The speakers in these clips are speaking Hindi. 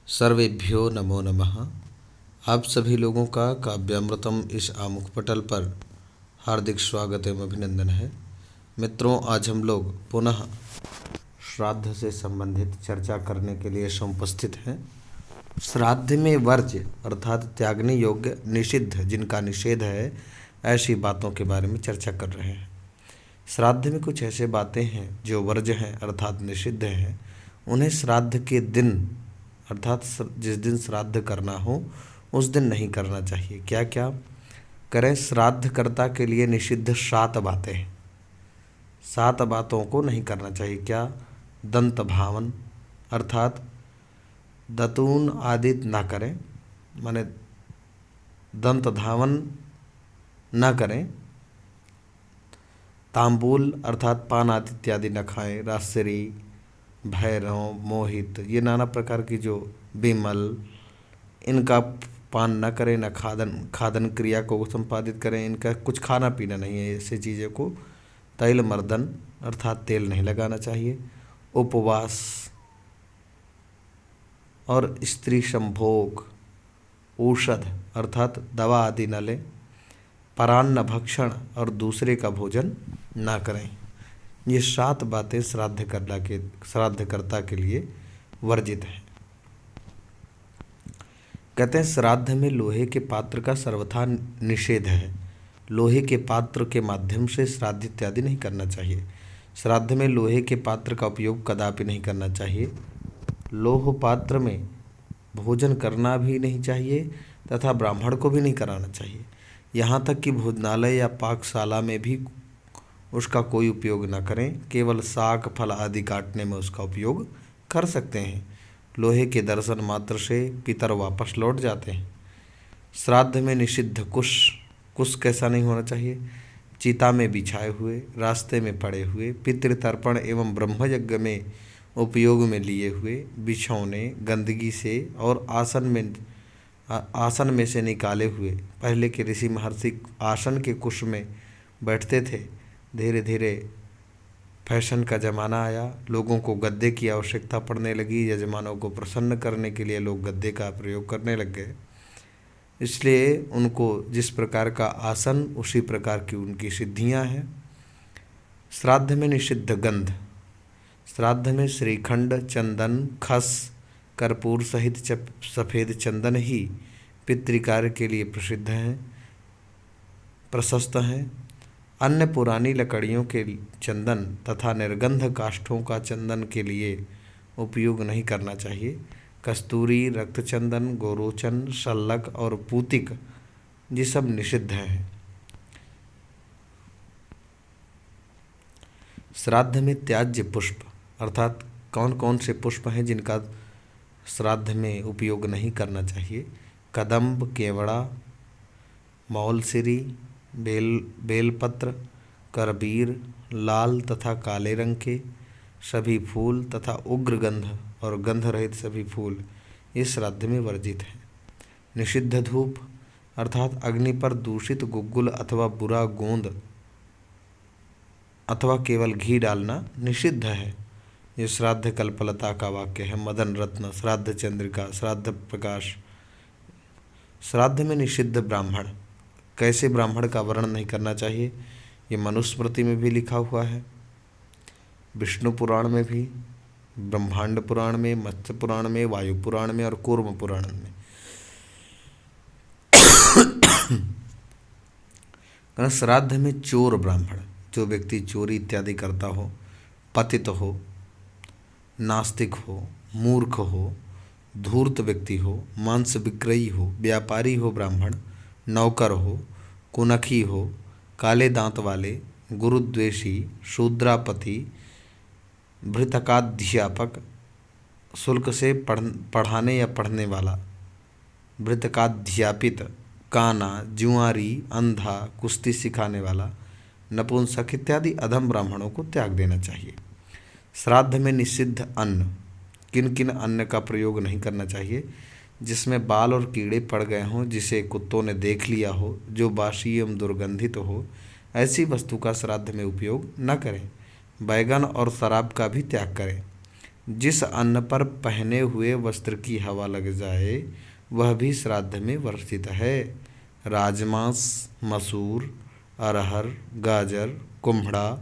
सर्वेभ्यो नमो नमः। आप सभी लोगों का काव्यामृतम इस आमुख पटल पर हार्दिक स्वागत एवं अभिनंदन है। मित्रों, आज हम लोग पुनः श्राद्ध से संबंधित चर्चा करने के लिए समुपस्थित हैं। श्राद्ध में वर्ज्य अर्थात त्यागने योग्य, निषिद्ध जिनका निषेध है, ऐसी बातों के बारे में चर्चा कर रहे हैं। श्राद्ध में कुछ ऐसे बातें हैं जो वर्ज्य हैं अर्थात निषिद्ध हैं। उन्हें श्राद्ध के दिन अर्थात जिस दिन श्राद्ध करना हो उस दिन नहीं करना चाहिए। क्या क्या करें? श्राद्धकर्ता के लिए निषिद्ध 7 बातें हैं। 7 बातों को नहीं करना चाहिए। क्या? दंत भावन अर्थात दतून आदि ना करें, माने दंत धावन न करें। तांबूल अर्थात पान आदि इत्यादि न खाएं। राजश्री, भैरव, मोहित, ये नाना प्रकार की जो बिमल, इनका पान न करें। न खादन क्रिया को संपादित करें। इनका कुछ खाना पीना नहीं है। ऐसी चीज़ों को तैल मर्दन अर्थात तेल नहीं लगाना चाहिए। उपवास और स्त्री संभोग, औषध अर्थात दवा आदि न लें। परान्न भक्षण और दूसरे का भोजन ना करें। ये 7 बातें श्राद्धकर्ता के लिए वर्जित हैं। कहते हैं श्राद्ध में लोहे के पात्र का सर्वथा निषेध है। लोहे के पात्र के माध्यम से श्राद्ध इत्यादि नहीं करना चाहिए। श्राद्ध में लोहे के पात्र का उपयोग कदापि नहीं करना चाहिए। लोह पात्र में भोजन करना भी नहीं चाहिए तथा ब्राह्मण को भी नहीं कराना चाहिए। यहाँ तक कि भोजनालय या पाकशाला में भी उसका कोई उपयोग न करें। केवल साग फल आदि काटने में उसका उपयोग कर सकते हैं। लोहे के दर्शन मात्र से पितर वापस लौट जाते हैं। श्राद्ध में निषिद्ध कुश कैसा नहीं होना चाहिए? चिता में बिछाए हुए, रास्ते में पड़े हुए, पितृतर्पण एवं ब्रह्मयज्ञ में उपयोग में लिए हुए बिछौने गंदगी से और आसन में से निकाले हुए। पहले के ऋषि महर्षि आसन के कुश में बैठते थे। धीरे धीरे फैशन का ज़माना आया, लोगों को गद्दे की आवश्यकता पड़ने लगी। यजमानों को प्रसन्न करने के लिए लोग गद्दे का प्रयोग करने लग गए। इसलिए उनको जिस प्रकार का आसन उसी प्रकार की उनकी सिद्धियां हैं। श्राद्ध में निषिद्ध गंध। श्राद्ध में श्रीखंड, चंदन, खस, कर्पूर सहित सफ़ेद चंदन ही पितृकार्य के लिए प्रशस्त हैं। अन्य पुरानी लकड़ियों के चंदन तथा निर्गंध काष्ठों का चंदन के लिए उपयोग नहीं करना चाहिए। कस्तूरी, रक्तचंदन, गोरोचन, शल्लक और पूतिक ये सब निषिद्ध हैं। श्राद्ध में त्याज्य पुष्प अर्थात कौन कौन से पुष्प हैं जिनका श्राद्ध में उपयोग नहीं करना चाहिए? कदम्ब, केवड़ा, मौलसिरी, बेलपत्र, करबीर, लाल तथा काले रंग के सभी फूल तथा उग्र गंध और गंध रहित सभी फूल ये श्राद्ध में वर्जित हैं। निषिद्ध धूप अर्थात अग्नि पर दूषित गुग्गुल अथवा बुरा गोंद अथवा केवल घी डालना निषिद्ध है। ये श्राद्ध कल्पलता का वाक्य है। मदन रत्न, श्राद्ध चंद्रिका, श्राद्ध प्रकाश। श्राद्ध में निषिद्ध ब्राह्मण। कैसे ब्राह्मण का वर्णन नहीं करना चाहिए? ये मनुस्मृति में भी लिखा हुआ है, विष्णु पुराण में भी, ब्रह्मांड पुराण में, मत्स्य पुराण में, वायु पुराण में और कूर्म पुराण में। श्राद्ध में चोर ब्राह्मण, जो व्यक्ति चोरी इत्यादि करता हो, पतित हो, नास्तिक हो, मूर्ख हो, धूर्त व्यक्ति हो, मांस विक्रयी हो, व्यापारी हो, ब्राह्मण नौकर हो, कुनखी हो, काले दांत वाले, गुरुद्वेषी, शूद्रापति, भृतकाध्यापक, शुल्क से पढ़ाने या पढ़ने वाला, भृतकाध्यापित, काना, जुआरी, अंधा, कुश्ती सिखाने वाला, नपुंसक इत्यादि अधम ब्राह्मणों को त्याग देना चाहिए। श्राद्ध में निषिद्ध अन्न। किन किन अन्न का प्रयोग नहीं करना चाहिए? जिसमें बाल और कीड़े पड़ गए हों, जिसे कुत्तों ने देख लिया हो, जो बासी एवं दुर्गंधित हो, ऐसी वस्तु का श्राद्ध में उपयोग न करें। बैगन और शराब का भी त्याग करें। जिस अन्न पर पहने हुए वस्त्र की हवा लग जाए वह भी श्राद्ध में वर्जित है। राजमांस, मसूर, अरहर, गाजर, कुम्हड़ा,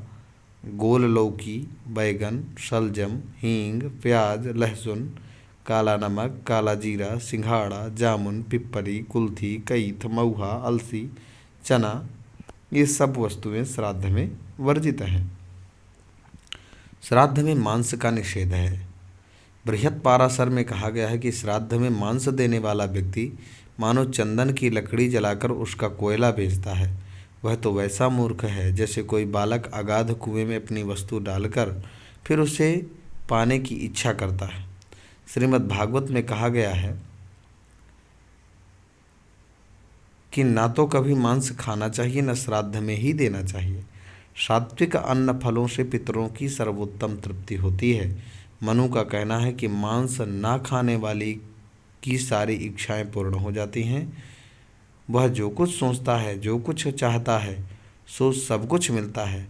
गोल लौकी, बैगन, शलजम, हींग, प्याज, लहसुन, काला नमक, काला जीरा, सिंघाड़ा, जामुन, पिप्पली, कुल्थी, कईथ, महुआ, अलसी, चना, ये सब वस्तुएं श्राद्ध में वर्जित हैं। श्राद्ध में मांस का निषेध है। बृहत्पाराशर में कहा गया है कि श्राद्ध में मांस देने वाला व्यक्ति मानो चंदन की लकड़ी जलाकर उसका कोयला बेचता है। वह तो वैसा मूर्ख है जैसे कोई बालक अगाध कुएं में अपनी वस्तु डालकर फिर उसे पाने की इच्छा करता है। श्रीमद् भागवत में कहा गया है कि ना तो कभी मांस खाना चाहिए न श्राद्ध में ही देना चाहिए। सात्विक अन्न फलों से पितरों की सर्वोत्तम तृप्ति होती है। मनु का कहना है कि मांस ना खाने वाली की सारी इच्छाएं पूर्ण हो जाती हैं। वह जो कुछ सोचता है, जो कुछ चाहता है, सो सब कुछ मिलता है,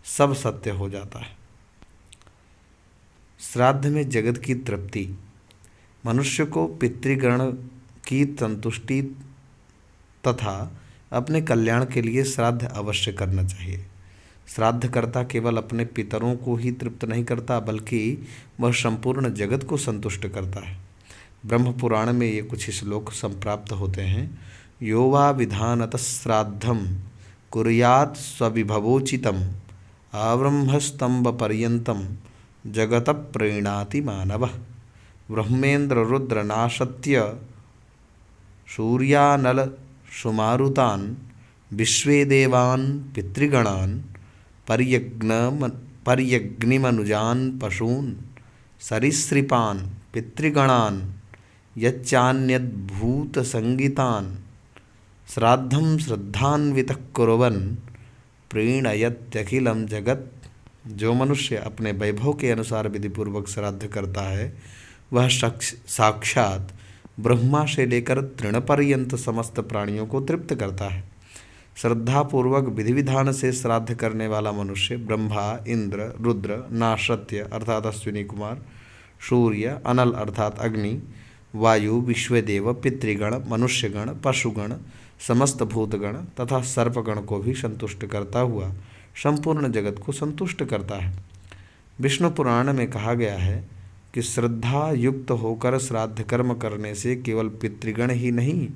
सब सत्य हो जाता है। श्राद्ध में जगत की तृप्ति। मनुष्य को पितृगण की संतुष्टि तथा अपने कल्याण के लिए श्राद्ध अवश्य करना चाहिए। श्राद्धकर्ता केवल अपने पितरों को ही तृप्त नहीं करता बल्कि वह संपूर्ण जगत को संतुष्ट करता है। ब्रह्म पुराण में ये कुछ श्लोक संप्राप्त होते हैं। यो वा विधानतः श्राद्धं कुर्यात् स्वविभवोचितम् आब्रह्मस्तंभपर्यन्तं जगतः प्रीणाति मानवः। ब्रह्मेन्द्र रुद्र नाशत्य सूर्यानल सुमारुतान् विश्वे देवान् पितृगणान् पर्यग्निमनुजान् पशून् सरीसृपान् पितृगणान् यच्चान्यद्भूतसंगितान् श्राद्धं श्रद्धान्वितः कुर्वन् प्रीणयत्यखिलं जगत्। जो मनुष्य अपने वैभव के अनुसार विधिपूर्वक श्राद्ध करता है वह साक्षात ब्रह्मा से लेकर तृण पर्यंत समस्त प्राणियों को तृप्त करता है। श्रद्धापूर्वक विधि विधान से श्राद्ध करने वाला मनुष्य ब्रह्मा, इंद्र, रुद्र, नाशत्य अर्थात अश्विनी कुमार, सूर्य, अनल अर्थात अग्नि, वायु, विश्वदेव, पितृगण, मनुष्यगण, पशुगण, समस्त भूतगण तथा सर्पगण को भी संतुष्ट करता हुआ संपूर्ण जगत को संतुष्ट करता है। विष्णु पुराण में कहा गया है कि श्रद्धा युक्त होकर श्राद्ध कर्म करने से केवल पितृगण ही नहीं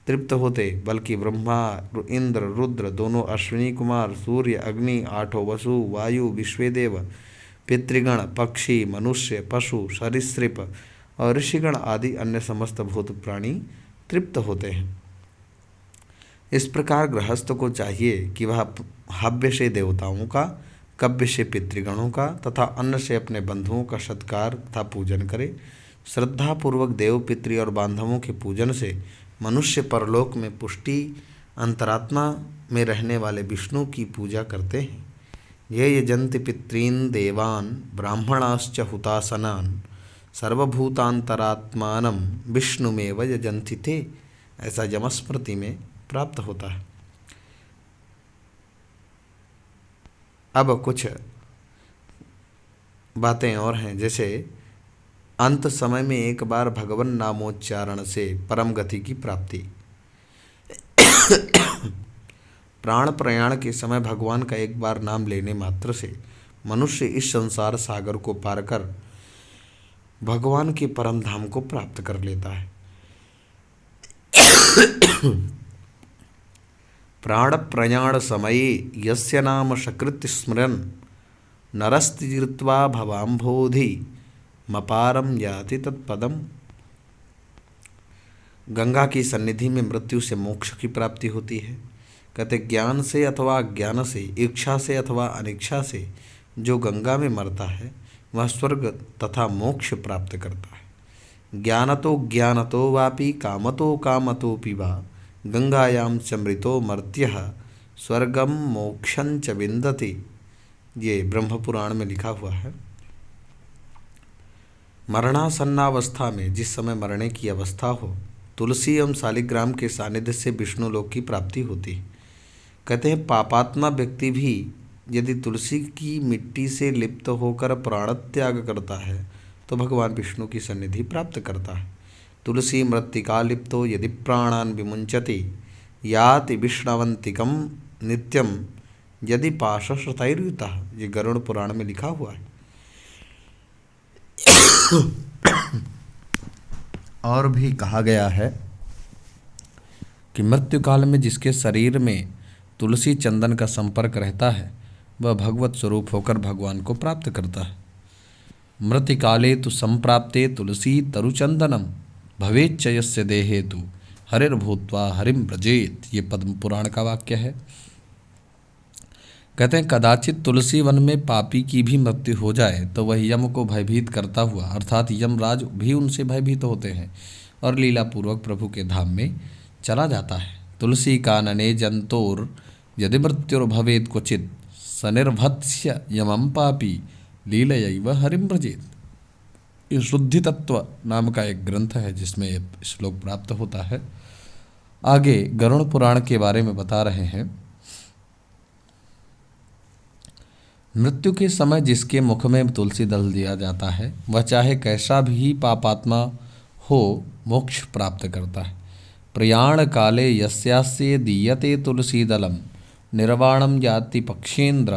तृप्त होते बल्कि ब्रह्मा, इंद्र, रुद्र, दोनों अश्विनी कुमार, सूर्य, अग्नि, आठों वसु, वायु, विश्वदेव, पितृगण, पक्षी, मनुष्य, पशु, सरीसृप और ऋषिगण आदि अन्य समस्त भूत प्राणी तृप्त होते हैं। इस प्रकार गृहस्थ को चाहिए कि वह हव्य से देवताओं का, कव्य से पितृगणों का तथा अन्न से अपने बंधुओं का सत्कार तथा पूजन करे। श्रद्धापूर्वक देव, पितृ और बांधवों के पूजन से मनुष्य परलोक में पुष्टि, अंतरात्मा में रहने वाले विष्णु की पूजा करते हैं। ये यजन्ति पितॄन् देवान् ब्राह्मणाश्च हुतासनान् सर्वभूतांतरात्मानं विष्णुमेव यजन्ति ते, ऐसा यमस्मृति में प्राप्त होता है। अब कुछ बातें और हैं, जैसे अंत समय में एक बार भगवन नामोच्चारण से परम गति की प्राप्ति। प्राण प्रयाण के समय भगवान का एक बार नाम लेने मात्र से मनुष्य इस संसार सागर को पार कर भगवान के परम धाम को प्राप्त कर लेता है। प्राण प्रयाण समये यस्य नाम सकृत्य स्मरन् नरस्तीर्त्वा भवाम्भोधि मपारम याति तत्पदम। गंगा की सन्निधि में मृत्यु से मोक्ष की प्राप्ति होती है। कहते ज्ञान से अथवा अज्ञान से, इच्छा से अथवा अनिच्छा से जो गंगा में मरता है वह स्वर्ग तथा मोक्ष प्राप्त करता है। ज्ञानतो वापि कामतो कामतोपि वा गंगायां चमृतो मर्त्यः स्वर्गम मोक्षं च विन्दति। ये ब्रह्म पुराण में लिखा हुआ है। मरणासन्नावस्था में, जिस समय मरने की अवस्था हो, तुलसी एवं शालिग्राम के सानिध्य से विष्णु लोक की प्राप्ति होती है। कहते हैं पापात्मा व्यक्ति भी यदि तुलसी की मिट्टी से लिप्त होकर प्राण त्याग करता है तो भगवान विष्णु की सन्निधि प्राप्त करता है। तुलसी मृत्तिका लिप्तो यदि प्राणान विमुंचति याति विष्णवंतिकम नित्यम यदि पाशश्रुतैर्युतः। ये गरुड़ पुराण में लिखा हुआ है। और भी कहा गया है कि मृत्यु काल में जिसके शरीर में तुलसी चंदन का संपर्क रहता है वह भगवत स्वरूप होकर भगवान को प्राप्त करता है। मृतिकाले तु संप्राप्ते तुलसी तरुचंदनम भवेच्च यस्य देहे तु हरिर्भूत्वा हरिम व्रजेत। ये पद्म पुराण का वाक्य है। कहते हैं कदाचित तुलसी वन में पापी की भी मृत्यु हो जाए तो वह यम को भयभीत करता हुआ अर्थात यमराज भी उनसे भयभीत होते हैं और लीलापूर्वक प्रभु के धाम में चला जाता है। तुलसी कानने जंतोर यदि मृत्युर्भवेत् क्वचित् सनिर्भत्स्य यमं पापी लीलयैव हरिम व्रजेत। ये शुद्धि तत्व नाम का एक ग्रंथ है जिसमें ये श्लोक प्राप्त होता है। आगे गरुड़ पुराण के बारे में बता रहे हैं। मृत्यु के समय जिसके मुख में तुलसी दल दिया जाता है वह चाहे कैसा भी पापात्मा हो मोक्ष प्राप्त करता है। प्रयाण काले यस्यास्य दीयते तुलसी दलम निर्वाणम याति पक्षेन्द्र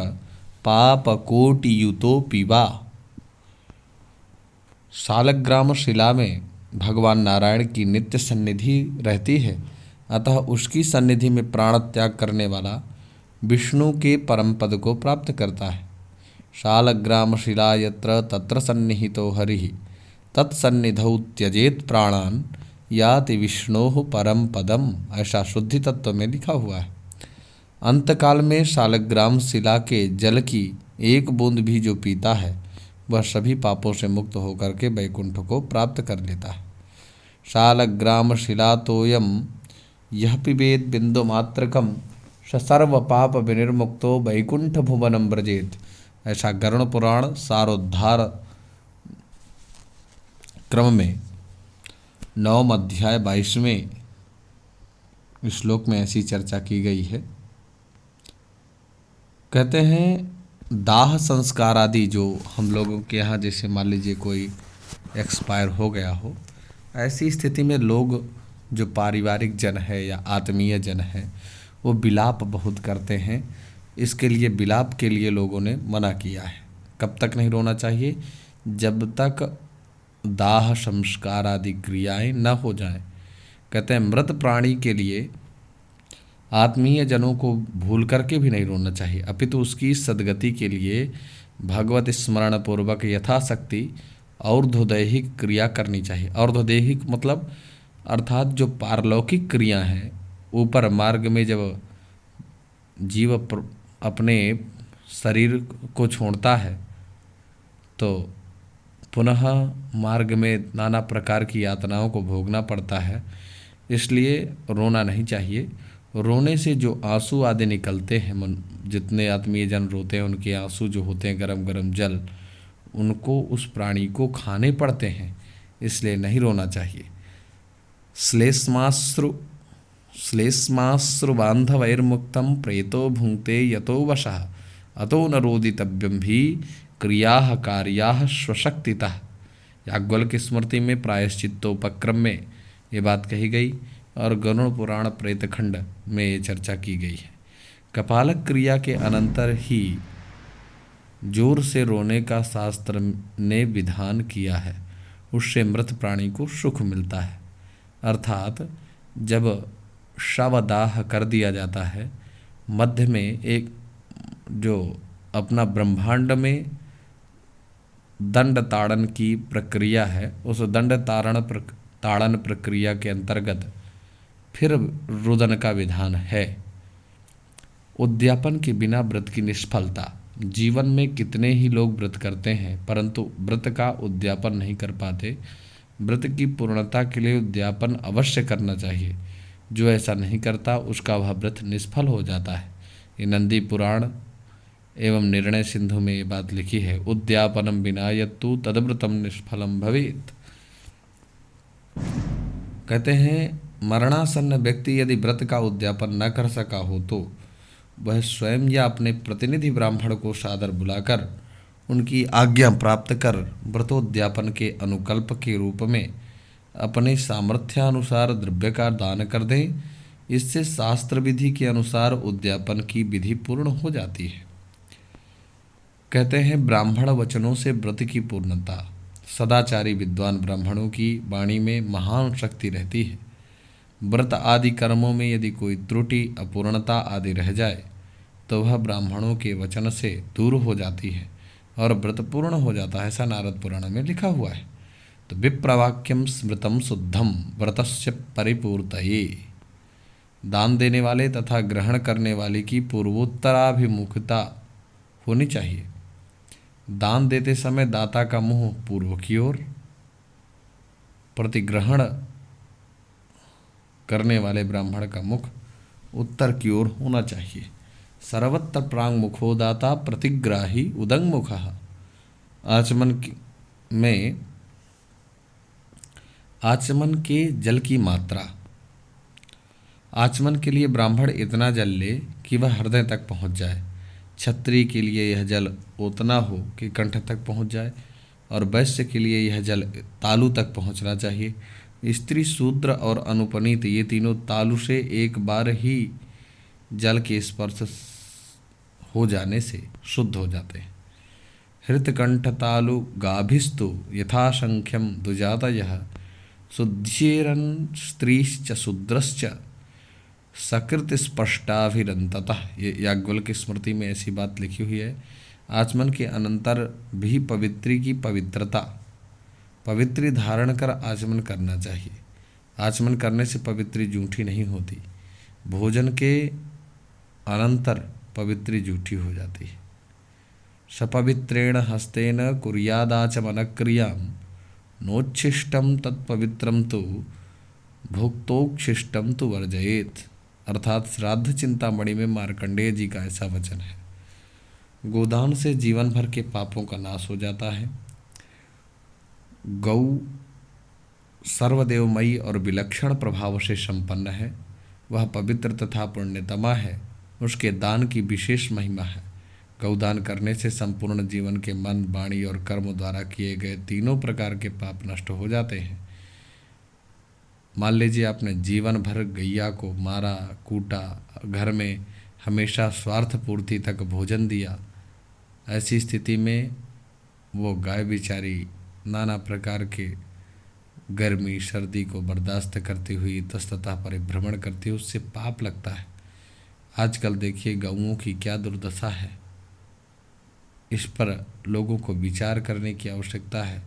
पापकोटियुतोऽपि वा। शालग्राम शिला में भगवान नारायण की नित्य सन्निधि रहती है, अतः उसकी सन्निधि में प्राण त्याग करने वाला विष्णु के परम पद को प्राप्त करता है। शालग्राम शिला यत्र तत्र सन्निहितो हरिः तत्सन्निधौ त्यजेत प्राणान याति विष्णोः परम पदम। ऐसा शुद्धि तत्व में लिखा हुआ है। अंतकाल में शालग्राम शिला के जल की एक बूंद भी जो पीता है वह सभी पापों से मुक्त होकर के वैकुंठ को प्राप्त कर लेता है। शालग्राम शिला तोयम यह पिबेद बिंदु मात्रकम स सर्व पाप विनिर्मुक्तो वैकुंठ भुवनम व्रजेत। ऐसा गरुड़ पुराण सारोद्धार क्रम में 9 अध्याय 22वें श्लोक में ऐसी चर्चा की गई है। कहते हैं दाह संस्कार आदि जो हम लोगों के यहाँ जैसे मान लीजिए कोई एक्सपायर हो गया हो, ऐसी स्थिति में लोग जो पारिवारिक जन है या आत्मीय जन है वो विलाप बहुत करते हैं। इसके लिए विलाप के लिए लोगों ने मना किया है। कब तक नहीं रोना चाहिए? जब तक दाह संस्कार आदि क्रियाएं न हो जाएं। कहते हैं मृत प्राणी के लिए आत्मीय जनों को भूल करके भी नहीं रोना चाहिए, अपितु उसकी सद्गति के लिए भगवत स्मरण पूर्वक यथाशक्ति और्ध्वदैहिक क्रिया करनी चाहिए। और्ध्वदैहिक मतलब अर्थात जो पारलौकिक क्रिया हैं, ऊपर मार्ग में जब जीव अपने शरीर को छोड़ता है तो पुनः मार्ग में नाना प्रकार की यातनाओं को भोगना पड़ता है, इसलिए रोना नहीं चाहिए। रोने से जो आंसू आदि निकलते हैं, जितने आत्मीय जन रोते हैं उनके आंसू जो होते हैं गरम गरम जल, उनको उस प्राणी को खाने पड़ते हैं, इसलिए नहीं रोना चाहिए। श्लेष्माश्रु बांधवैर्मुक्तं प्रेतो भुंक्ते यतो वशः अतो न रोदितव्यम भी क्रियाः कार्याः स्वशक्तितः। याज्ञवल्क्य की स्मृति में प्रायश्चित्तोपक्रम में ये बात कही गई और गरुड़ पुराण प्रेतखंड में ये चर्चा की गई है। कपालक क्रिया के अनंतर ही जोर से रोने का शास्त्र ने विधान किया है, उससे मृत प्राणी को सुख मिलता है। अर्थात जब शवदाह कर दिया जाता है, मध्य में एक जो अपना ब्रह्मांड में दंड ताड़न की प्रक्रिया है, उस दंड ताड़न प्रक्रिया के अंतर्गत फिर रुदन का विधान है। उद्यापन के बिना व्रत की निष्फलता। जीवन में कितने ही लोग व्रत करते हैं परंतु व्रत का उद्यापन नहीं कर पाते। व्रत की पूर्णता के लिए उद्यापन अवश्य करना चाहिए। जो ऐसा नहीं करता उसका वह व्रत निष्फल हो जाता है। ये नंदी पुराण एवं निर्णय सिंधु में ये बात लिखी है। उद्यापनम बिना यत्तु तद्व्रतम निष्फलम भवेत। कहते हैं मरणासन्न व्यक्ति यदि व्रत का उद्यापन न कर सका हो तो वह स्वयं या अपने प्रतिनिधि ब्राह्मण को सादर बुलाकर उनकी आज्ञा प्राप्त कर व्रतोद्यापन के अनुकल्प के रूप में अपने सामर्थ्यानुसार द्रव्य का दान कर दें। इससे शास्त्र विधि के अनुसार उद्यापन की विधि पूर्ण हो जाती है। कहते हैं, ब्राह्मण वचनों से व्रत की पूर्णता। सदाचारी विद्वान ब्राह्मणों की वाणी में महान शक्ति रहती है। व्रत आदि कर्मों में यदि कोई त्रुटि, अपूर्णता आदि रह जाए तो वह ब्राह्मणों के वचन से दूर हो जाती है और व्रत पूर्ण हो जाता है। ऐसा नारद पुराण में लिखा हुआ है। तो विप्रवाक्यम स्मृतम शुद्धम व्रतस्य परिपूर्तये। दान देने वाले तथा ग्रहण करने वाले की पूर्वोत्तराभिमुखता होनी चाहिए। दान देते समय दाता का मुंह पूर्व की ओर, प्रतिग्रहण करने वाले ब्राह्मण का मुख उत्तर की ओर होना चाहिए। सर्वत्र प्रांग मुखो दाता प्रतिग्राही उदंग मुखः। आचमन के जल की मात्रा। आचमन के लिए ब्राह्मण इतना जल ले कि वह हृदय तक पहुंच जाए। क्षत्रिय के लिए यह जल उतना हो कि कंठ तक पहुंच जाए और वैश्य के लिए यह जल तालु तक पहुंचना चाहिए। स्त्री, शूद्र और अनुपनीत ये तीनों तालु से एक बार ही जल के स्पर्श हो जाने से शुद्ध हो जाते हैं। हृतकंठ तालु गाभिस्तु यथासंख्यम दुजातयः शुद्धेरन स्त्रीश्च शूद्रश्च सकृत स्पष्टाभिरंततः। ये याज्ञवल्क्य की स्मृति में ऐसी बात लिखी हुई है। आचमन के अनंतर भी पवित्री की पवित्रता, पवित्री धारण कर आचमन करना चाहिए। आचमन करने से पवित्री जूठी नहीं होती। भोजन के अनंतर पवित्री जूठी हो जाती है। सपवित्रेण हस्तेन कुर्यादाचमन क्रियां नोच्छिष्टम तत्पवित्रम तो भुक्तोच्छिष्टम तो वर्जयेत। अर्थात श्राद्ध चिंतामणि में मार्कंडेय जी का ऐसा वचन है। गोदान से जीवन भर के पापों का नाश हो जाता है। गौ सर्वदेवमयी और विलक्षण प्रभाव से संपन्न है। वह पवित्र तथा पुण्यतमा है। उसके दान की विशेष महिमा है। गौदान करने से संपूर्ण जीवन के मन, वाणी और कर्म द्वारा किए गए तीनों प्रकार के पाप नष्ट हो जाते हैं। मान लीजिए आपने जीवन भर गैया को मारा, कूटा, घर में हमेशा स्वार्थ पूर्ति तक भोजन दिया। ऐसी स्थिति में वो गाय बेचारी नाना प्रकार के गर्मी, सर्दी को बर्दाश्त करती हुई इतस्ततः परिभ्रमण करती है, उससे पाप लगता है। आजकल देखिए गऊओं की क्या दुर्दशा है। इस पर लोगों को विचार करने की आवश्यकता है।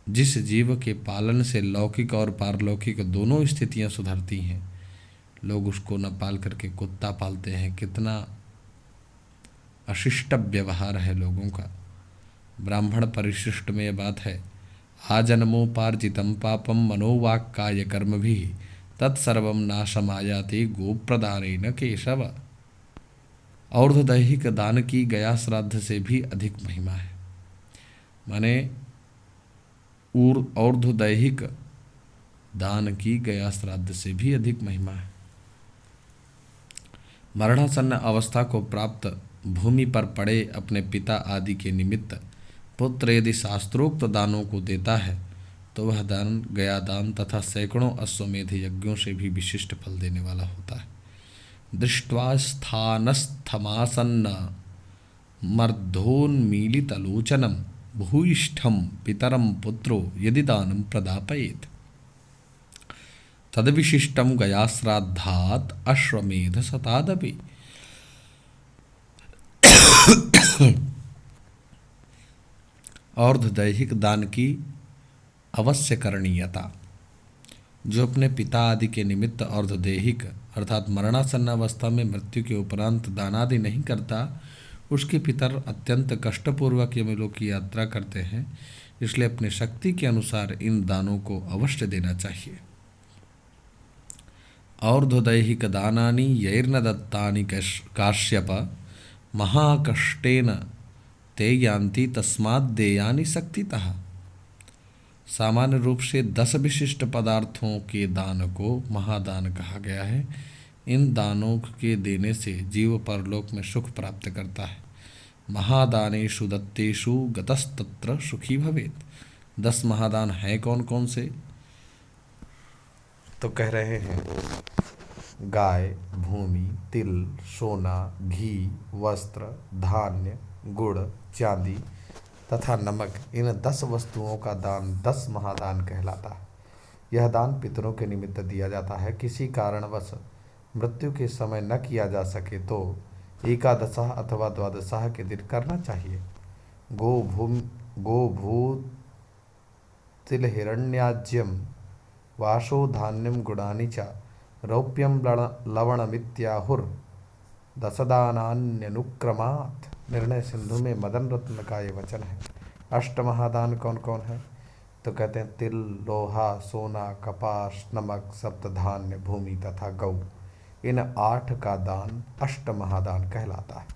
जिस जीव के पालन से लौकिक और पारलौकिक दोनों स्थितियां सुधरती हैं, लोग उसको न पाल करके कुत्ता पालते हैं। कितना अशिष्ट व्यवहार है लोगों का। ब्राह्मण परिशिष्ट में यह बात है, आजन्मोपार्जितम पापम मनोवाक् काय कर्म भी तत्सर्वम नाशमायाति गोप्रदानेन केशव। और्ध्वदैहिक दान की गया श्राद्ध से भी अधिक महिमा है। माने और्ध्वदैहिक दान की गया श्राद्ध से भी अधिक महिमा है। मरणासन्न अवस्था को प्राप्त भूमि पर पड़े अपने पिता आदि के निमित्त पुत्र यदि शास्त्रोक्त दानों को देता है तो वह दान गया दान तथा सैकड़ों अश्वमेध यज्ञों से भी विशिष्ट फल देने वाला होता है। दृष्ट्वा स्थानस्थमासन्न मर्धोन्मीलितलोचनम भूयिष्ठम पितरम पुत्रो यदि दानं प्रदापयेत् तद्विशिष्टम गयाश्राद्धात् अश्वमेध शतादपि। और्ध्वदैहिक दान की अवश्य करणीयता। जो अपने पिता आदि के निमित्त और्ध्वदैहिक अर्थात मरणासन्न अवस्था में मृत्यु के उपरांत दान आदि नहीं करता, उसके पितर अत्यंत कष्टपूर्वक यमलोक की यात्रा करते हैं। इसलिए अपने शक्ति के अनुसार इन दानों को अवश्य देना चाहिए। और्ध्वदैहिक दानानि यैर्न दत्तानि काश्यप महाकष्टेन ते यान्ति तस्माद् देयानि शक्तितः। सामान्य रूप से 10 विशिष्ट पदार्थों के दान को महादान कहा गया है। इन दानों के देने से जीव परलोक में सुख प्राप्त करता है। महादानेषु दत्तेषु गतस्तत्र सुखी भवेत्। 10 महादान हैं कौन कौन से? तो कह रहे हैं गाय, भूमि, तिल, सोना, घी, वस्त्र, धान्य, गुड़, चांदी तथा नमक, इन 10 वस्तुओं का दान 10 महादान कहलाता है। यह दान पितरों के निमित्त दिया जाता है। किसी कारणवश मृत्यु के समय न किया जा सके तो एकादशः अथवा द्वादशः के दिन करना चाहिए। गो भू तिल हिरण्याज्यम वाशो धान्यम गुणानि च रौप्यम लवणमित्याहुर दशदानान्यनुक्रमात्। निर्णय सिंधु में मदन रत्न का ये वचन है। अष्टमहादान कौन कौन है? तो कहते हैं तिल, लोहा, सोना, कपास, नमक, सप्तधान्य, भूमि तथा गौ। इन 8 का दान अष्टमहादान कहलाता है।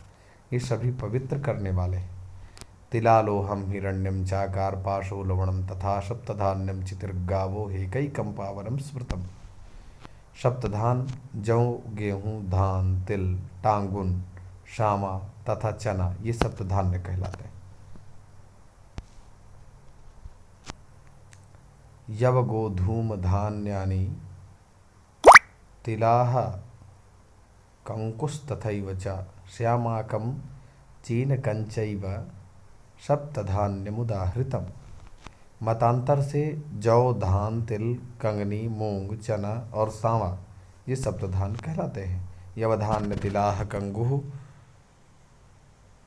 ये सभी पवित्र करने वाले हैं। तिलालोहम हिरण्यम चाकार पाशो लवणम तथा सप्तधान्यम चितिर्गावो हेकैकम पावनम स्मृतम। सप्तधान जौ, गेहूँ, धान, तिल, टांगुन, शामा तथा चना, ये सप्तधान्य कहलाते हैं। यव गोधूम धान्यानि तिलाह कंकुस्तथैव च श्यामाकं चीनकंचैव सप्तधान्यमुदाहृतम्। मतांतर से जौ, धान, तिल, कंगनी, मूंग, चना और सांवा ये सप्तधान कहलाते हैं। यवधान्य तिलाह कंगुः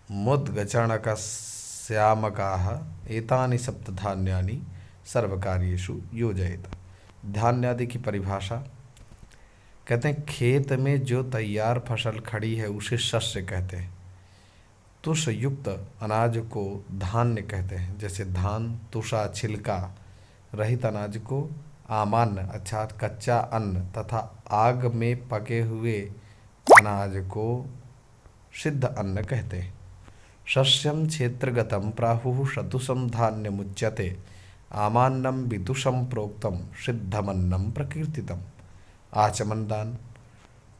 मुद्गचणकश्यामकाः एतानि सप्तधान्यानि सर्वकार्येषु योजयेत्। धान्य आदि की परिभाषा कहते हैं खेत में जो तैयार फसल खड़ी है उसे शस्य कहते हैं। तुष युक्त अनाज को धान्य कहते हैं। जैसे धान, तुषा छिलका रहित अनाज को आमान्य अर्थात कच्चा अन्न तथा आग में पके हुए अनाज को सिद्ध अन्न कहते हैं। शस्यम क्षेत्रगतम प्राहुः सतुषम धान्यमुच्यते आमान्नम विदुषम प्रोक्तम सिद्धमन्नम प्रकीर्तितम। आचमन दान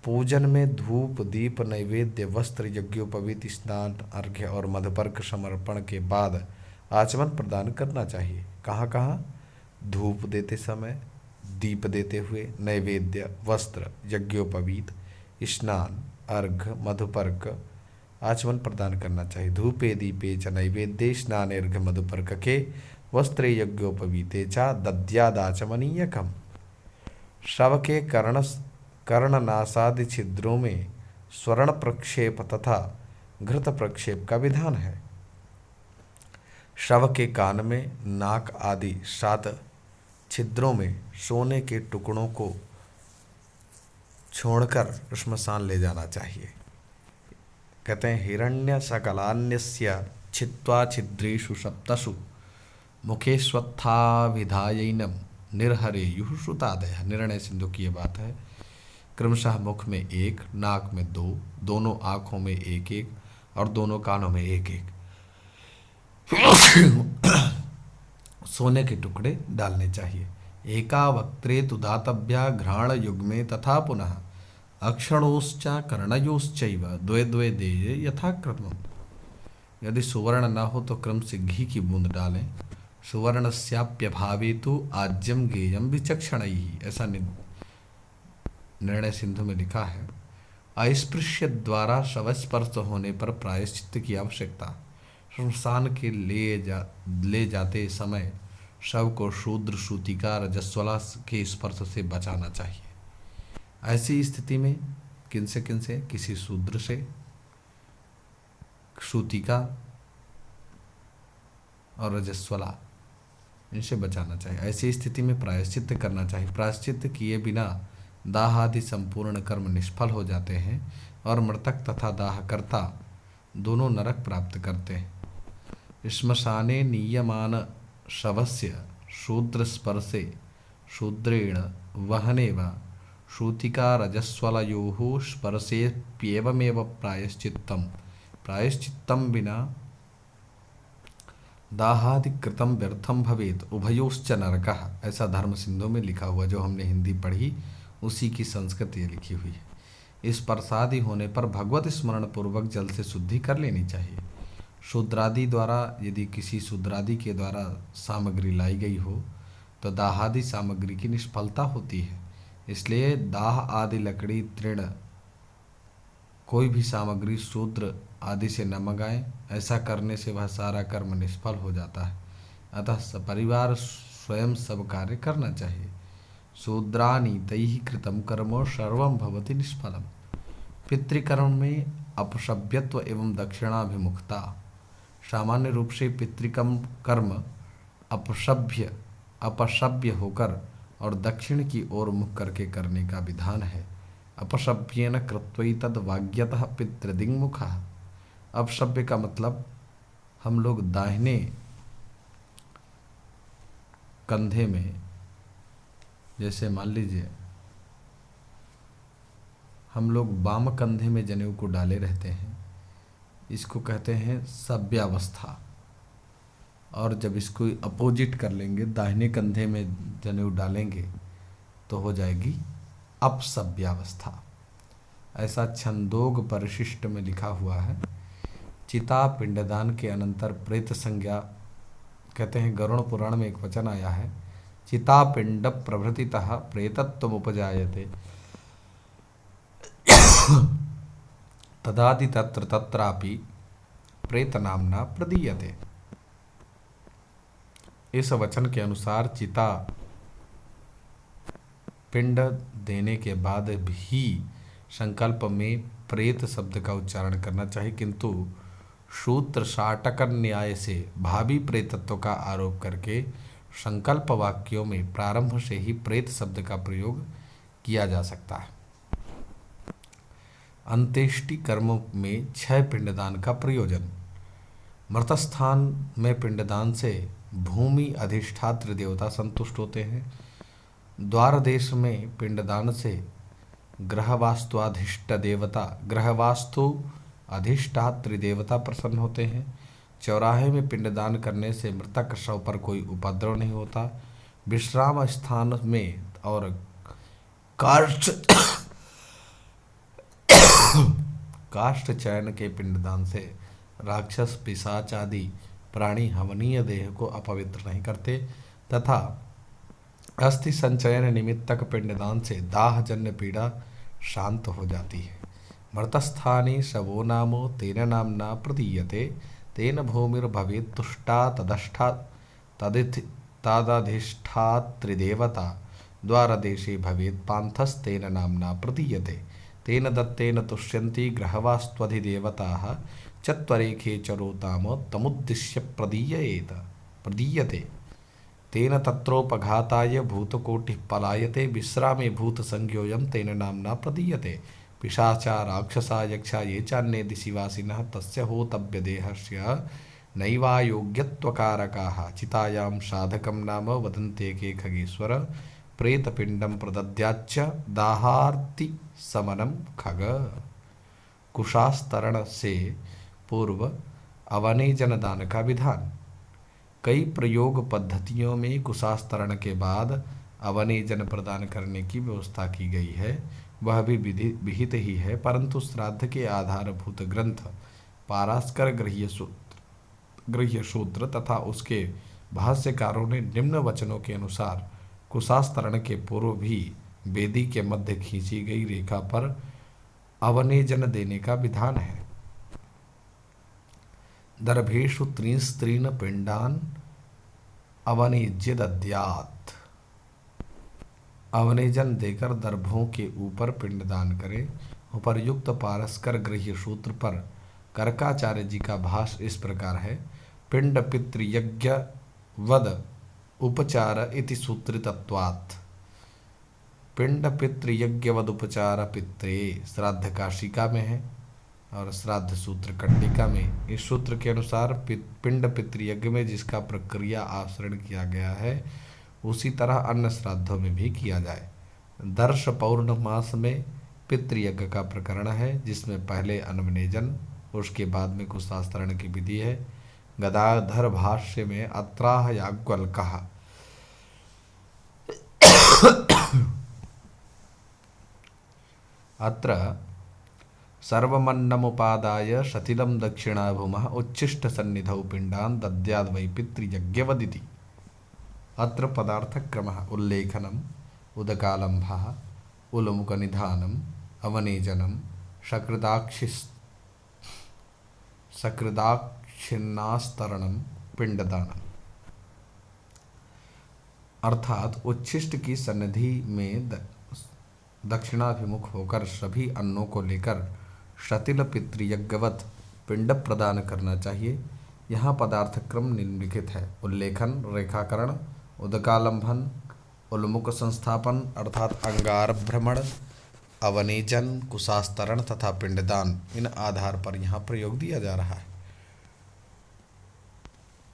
पूजन में धूप, दीप, नैवेद्य, वस्त्र, यज्ञोपवीत, स्नान, अर्घ्य और मधुपर्क समर्पण के बाद आचमन प्रदान करना चाहिए। कहाँ कहाँ? धूप देते समय, दीप देते हुए, नैवेद्य, वस्त्र, यज्ञोपवीत, स्नान, अर्घ्य, मधुपर्क, आचमन प्रदान करना चाहिए। धूपे दीपे च नैवेद्ये स्नानेर्घ्य मधुपर्क के वस्त्रे यज्ञोपवीते च दद्यादाचमनीयकम्। शव के कर्णनासादि छिद्रों में स्वर्ण प्रक्षेप तथा घृत प्रक्षेप का विधान है। शव के कान में, नाक आदि 7 छिद्रों में सोने के टुकड़ों को छोड़कर श्मशान ले जाना चाहिए। कहते हैं हिरण्य सकलान्यस्य छित्त्वा छिद्रेषु सप्तसु मुखे स्वत्थाभिधायैनम निर्हरेयुः श्रुतादयः। निर्णय सिंधु की ये बात है। क्रमशः मुख में 1, नाक में 2, दोनों आँखों में 1-1 और दोनों कानों में 1-1 सोने के टुकड़े डालने चाहिए। एका वक्त्रे तु दातव्या घ्राण युग्मे तथा पुनः अक्षणोश्च कर्णयोश्चैव द्वे द्वे देये यथाक्रमम्। यदि सुवर्ण न हो तो क्रम से घी की बूंद डालें। सुवर्णस्याप्यभावे तो आज्यम गेयम विचक्षणैः, ऐसा निर्णय सिंधु में लिखा है। अस्पृश्य द्वारा शवस्पर्श होने पर प्रायश्चित्त की आवश्यकता। श्मशान के ले जाते समय शव को शूद्र, सूतिका, रजस्वला के स्पर्श से बचाना चाहिए। ऐसी स्थिति में किनसे किसी शूद्र से, सूतिका और रजस्वला, इनसे बचाना चाहिए। ऐसी स्थिति में प्रायश्चित्त करना चाहिए। प्रायश्चित्त किए बिना दाह आदि संपूर्ण कर्म निष्फल हो जाते हैं और मृतक तथा दाहकर्ता दोनों नरक प्राप्त करते हैं। श्मशाने नीयमान शवस्य शूद्र स्पर्शे शूद्रेण वहने व श्रुतिका रजस्वलयोः स्पर्शेप्येवमेव प्रायश्चित्तं विना दाहादिकृतं व्यर्थम भवेत उभयोश्च नरकः। ऐसा धर्म सिंधु में लिखा हुआ, जो हमने हिंदी पढ़ी उसी की संस्कृत ये लिखी हुई है। इस प्रसादी होने पर भगवत स्मरण पूर्वक जल से शुद्धि कर लेनी चाहिए। शूद्रादि द्वारा, यदि किसी शूद्रादि के द्वारा सामग्री लाई गई हो तो दाहादि सामग्री की निष्फलता होती है। इसलिए दाह आदि लकड़ी, तृण, कोई भी सामग्री शूद्र आदि से न मंगाएं। ऐसा करने से वह सारा कर्म निष्फल हो जाता है। अतः सपरिवार स्वयं सब कार्य करना चाहिए। शूद्रानि तैः कृतं कर्म सर्वं भवति निष्फलम्। पितृकर्म में अपसभ्यत्व एवं दक्षिणाभिमुखता। सामान्य रूप से पितृकर्म कर्म अपसभ्य होकर और दक्षिण की ओर मुख करके करने का विधान है। अपसभ्येन कृत्वैतद् वाग्यतः पितृदिङ्मुखः। अपसभ्य का मतलब हम लोग दाहिने कंधे में, जैसे मान लीजिए हम लोग वाम कंधे में जनेऊ को डाले रहते हैं, इसको कहते हैं सभ्यावस्था। और जब इसको अपोजिट कर लेंगे, दाहिने कंधे में जनेऊ डालेंगे, तो हो जाएगी अपसभ्यावस्था। ऐसा छंदोग परिशिष्ट में लिखा हुआ है। चिता पिंडदान के अनंतर प्रेत संज्ञा, कहते हैं गरुड़ पुराण में एक वचन आया है, चिता पिंड प्रभृतितः प्रेतत्वम उपजायते तदादि तत्र तत्रापि प्रेत नामना प्रदीयते। इस वचन के अनुसार चिता पिंड देने के बाद भी संकल्प में प्रेत शब्द का उच्चारण करना चाहिए, किंतु सूत्र शाटक न्याय से भावी प्रेतत्व का आरोप करके संकल्प वाक्यों में प्रारंभ से ही प्रेत शब्द का प्रयोग किया जा सकता है। अंत्येष्टि कर्मों में 6 पिंडदान का प्रयोजन। मृतस्थान में पिंडदान से भूमि अधिष्ठात्र देवता संतुष्ट होते हैं। द्वार देश में पिंडदान से ग्रहवास्तु अधिष्ठात्र देवता प्रसन्न होते हैं। चौराहे में पिंडदान करने से मृतक शव पर कोई उपद्रव नहीं होता। विश्राम स्थान में और काष्ठ चयन के पिंडदान से राक्षस, पिशाच आदि प्राणी हवनीय देह को अपवित्र नहीं करते, तथा अस्थि संचयन निमित्तक पिंडदान से दाहजन्य पीड़ा शांत हो जाती है। मृतस्थाने शवो नामो तेन नामना प्रदीयते तेन भूमिर्भवेत् तुष्टा तदधिष्ठात्रिदेवता द्वारदेशे भवेत् पान्थस्तेन नामना प्रदीयते तेन दत्तेन तुष्यन्ति ग्रहवास्त्वधिदेवताः चत्वरेखे चरोताम तमुद्दिश्य प्रदीयते तेन तत्रोपघाताय भूतकोटिः पलायते विश्रामे भूतसंज्ञोऽयं तेन नाम्ना प्रदीयते पिशाचा राक्षसा यक्षा ये चान्ये दिशिवासिनः तस्य होतव्यदेहस्य नैवायोग्यत्वकारकाः चितायां साधकं नाम वदन्ते के खगेश्वर प्रेतपिंडं प्रदद्याच्च दाहार्ति समनम खग। कुशास्तरण से पूर्व अवनेजन दान का विधान। कई प्रयोग पद्धतियों में कुशास्तरण के बाद अवनेजन प्रदान करने की व्यवस्था की गई है। वह भी विहित ही है, परंतु श्राद्ध के आधारभूत ग्रंथ पारास्कर गृह्य सूत्र तथा उसके भाष्यकारों ने निम्न वचनों के अनुसार कुशास्तरण के पूर्व भी वेदी के मध्य खींची गई रेखा पर अवनेजन देने का विधान है। दर्भेषु त्रीन पिंडान अवनेज्य दद्यात्। अवनेजन देकर दर्भों के ऊपर पिंडदान करें। उपर्युक्त पारस्कर गृह्य सूत्र पर कर्काचार्य जी का भाष्य इस प्रकार है। पिंड पितृयज्ञ वद उपचार इति सूत्रितत्वात्। पिंड पितृयज्ञवद उपचार पित्रे श्राद्ध काशिका में है और श्राद्ध सूत्र कंडिका में। इस सूत्र के अनुसार पिंड पितृयज्ञ में जिसका प्रक्रिया आचरण किया गया है उसी तरह अन्य श्राद्धों में भी किया जाए। दर्श पौर्णमास में पितृयज्ञ का प्रकरण है, जिसमें पहले अनवनेजन उसके बाद में कुशास्तरण की विधि है। गदाधर भाष्य में अत्राह याज्ञवल्क्यः अत्र सर्वमन्नमुपादाय शतिलं दक्षिणाभूमः उच्छिष्ट सन्निधौ पिण्डान् दद्याद् वै पितृयज्ञवदिति। अत्र पदार्थक्रमः उल्लेखनम्, उदकालम्भः, उलमुखनिधानम्, अवनेजनं, सकृदाक्षिन्नास्तरणं, पिंडदानम। अर्थात उच्छिष्ट की सन्निधि में दक्षिणाभिमुख होकर सभी अन्नों को लेकर शतिल पितृयज्ञवत पिंड प्रदान करना चाहिए। यहाँ पदार्थ क्रम निम्नलिखित है: उल्लेखन, रेखाकरण, उदकालंभन, उल्मुख संस्थापन अर्थात अंगार भ्रमण, अवनेजन, कुशास्तरण तथा पिंडदान। इन आधार पर यहाँ प्रयोग दिया जा रहा है।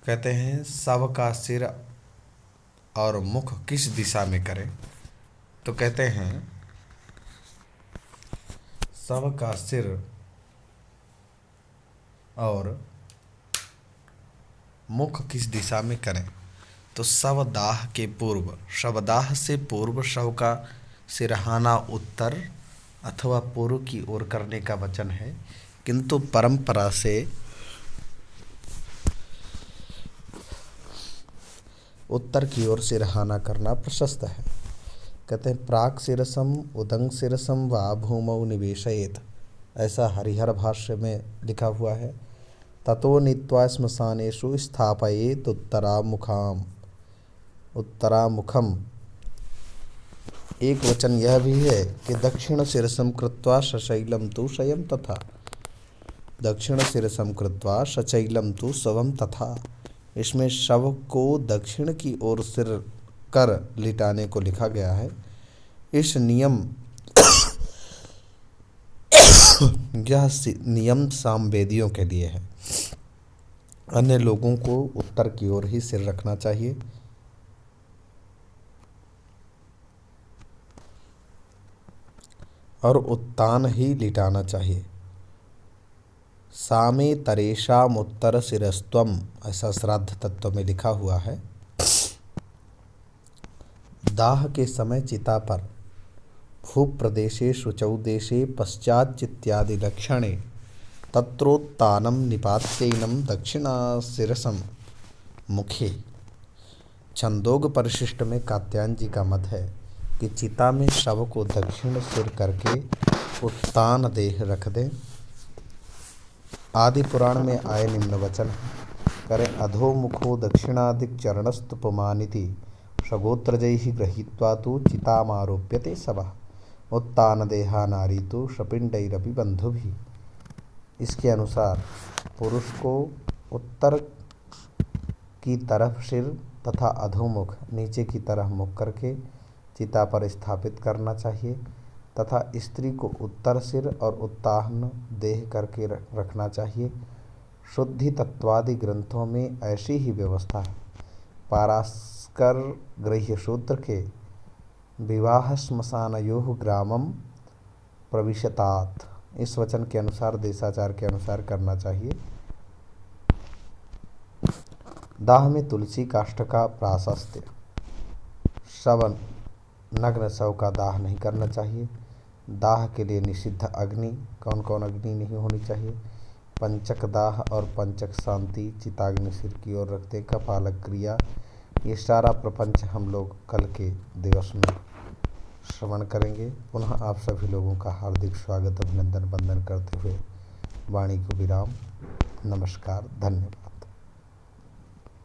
कहते हैं शव का सिर और मुख किस दिशा में करें? तो कहते हैं शव का सिर और मुख किस दिशा में करें? तो शवदाह के पूर्व, शवदाह से पूर्व शव का सिरहाना उत्तर अथवा पूर्व की ओर करने का वचन है, किंतु परंपरा से उत्तर की ओर सिरहाना करना प्रशस्त है। कहते हैं प्राक शिरसम उदंग शिरसम वा भूमौ निवेशयेत, ऐसा हरिहर भाष्य में लिखा हुआ है। ततो नीत्वा श्मशानेषु स्थापयेत उत्तरामुखम। एक वचन यह भी है कि दक्षिण शिरसम कृत्वा सशैलम तु शयम तथा, दक्षिण शिरसम कृत्वा सचैलम तु शवम तथा। इसमें शव को दक्षिण की ओर सिर कर लिटाने को लिखा गया है। इस नियम यह नियम सामवेदियों के लिए है। अन्य लोगों को उत्तर की ओर ही सिर रखना चाहिए। और उत्तान ही लिटाना चाहिए। सामे तरेशाम उत्तर शिरस्त्वम, ऐसा श्राद्ध तत्व में लिखा हुआ है। दाह के समय चिता पर भूप्रदेशे शुचौ देशे पश्चाच्चित्यादि लक्षणे तत्रोत्तानं निपात्यैनं दक्षिणाशिरसं मुखे। छंदोग परिशिष्ट में कात्यायन जी का मत है कि चिता में शव को दक्षिण सिर करके उत्तान देह रख दें। आदि पुराण में आए निम्न वचन करें अधोमुखो दक्षिणादिक चरणस्तुपमानिति सगोत्रजैः गृहीत्वा तु चितामारोप्यते शवः उत्तान देहा नारी तो शपिंडैरपि बंधुभिः। इसके अनुसार पुरुष को उत्तर की तरफ सिर तथा अधोमुख नीचे की तरफ मुख करके चिता पर स्थापित करना चाहिए तथा स्त्री को उत्तर सिर और उत्तान देह करके रखना चाहिए। शुद्धि तत्वादि ग्रंथों में ऐसी ही व्यवस्था है। पारास्कर गृह्य सूत्र के विवाह श्मशानयोः ग्रामम प्रविशतात, इस वचन के अनुसार देशाचार के अनुसार करना चाहिए। दाह में तुलसी काष्ठ का प्राशस्त्य। शवन नग्न शव का दाह नहीं करना चाहिए। दाह के लिए निषिद्ध अग्नि, कौन कौन अग्नि नहीं होनी चाहिए? पंचक दाह और पंचक शांति, चिताग्नि सिर की ओर रखते, कपालक क्रिया, ये सारा प्रपंच हम लोग कल के दिवस में श्रवण करेंगे। पुनः आप सभी लोगों का हार्दिक स्वागत, अभिनंदन, वंदन करते हुए वाणी को विराम। नमस्कार, धन्यवाद।